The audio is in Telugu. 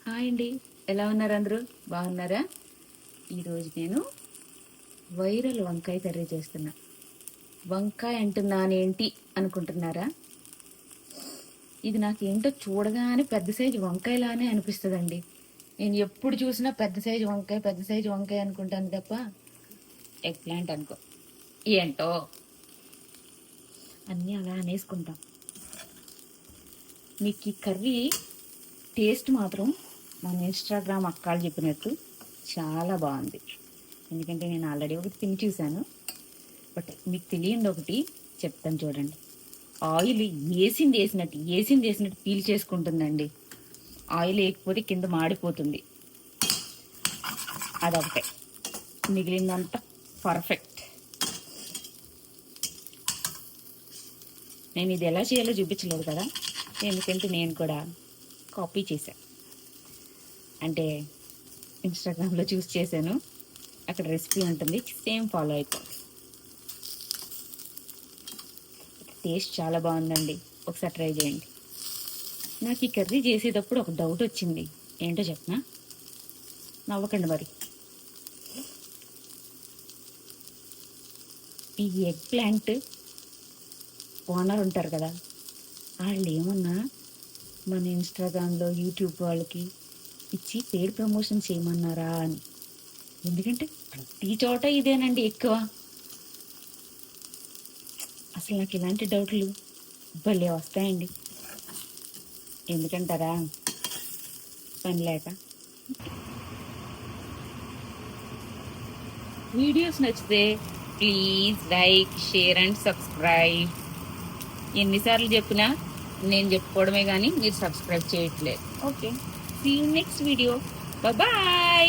హాయ్ అండి, ఎలా ఉన్నారు అందరూ? బాగున్నారా? ఈరోజు నేను వైరల్ వంకాయ కర్రీ చేస్తున్నా. వంకాయ అంటున్నానేంటి అనుకుంటున్నారా? ఇది నాకేంటో చూడగానే పెద్ద సైజు వంకాయలానే అనిపిస్తుందండి. నేను ఎప్పుడు చూసినా పెద్ద సైజు వంకాయ అనుకుంటాను తప్ప ఎగ్ ప్లాంట్ అనుకో. ఏంటో అన్నీ అలా అనేసుకుంటాం. మీకు ఈ కర్రీ టేస్ట్ మాత్రం మన ఇన్స్టాగ్రామ్ అక్కాలు చెప్పినట్టు చాలా బాగుంది. ఎందుకంటే నేను ఆల్రెడీ ఒకటి తిని చూశాను. బట్ మీకు తెలియంది ఒకటి చెప్తాను చూడండి. ఆయిల్ వేసింది వేసినట్టు పీల్ చేసుకుంటుందండి. ఆయిల్ వేయకపోతే కింద మాడిపోతుంది. అదొకటే, మిగిలిందంతా పర్ఫెక్ట్. నేను ఇది ఎలా చేయాలో చూపించలేదు కదా, ఎందుకంటే నేను కూడా కాపీ చేశాను. అంటే ఇన్స్టాగ్రామ్లో చూస్ చేశాను, అక్కడ రెసిపీ ఉంటుంది, సేమ్ ఫాలో అయిపోయింది. టేస్ట్ చాలా బాగుందండి, ఒకసారి ట్రై చేయండి. నాకు ఈ కర్రీ చేసేటప్పుడు ఒక డౌట్ వచ్చింది. ఏంటో చెప్పనా? నవ్వకండి మరి. ఈ ఎగ్ ప్లాంట్ ఓనర్ ఉంటారు కదా, వాళ్ళు ఏమన్నా మన ఇన్స్టాగ్రామ్లో యూట్యూబ్ వాళ్ళకి ఇచ్చి పెయిడ్ ప్రమోషన్ చేయమన్నారా అని. ఎందుకంటే ప్రతి చోట ఇదేనండి ఎక్కువ. అసలు నాకు ఇలాంటి డౌట్లు భలే వస్తాయండి. ఎందుకంటారా? పని లేక. వీడియోస్ నచ్చితే please like, share and subscribe. ఎన్నిసార్లు చెప్పినా నేను చెప్పుకోవడమే కానీ మీరు సబ్స్క్రైబ్ చేయట్లేదు. Okay, see you next video. Bye.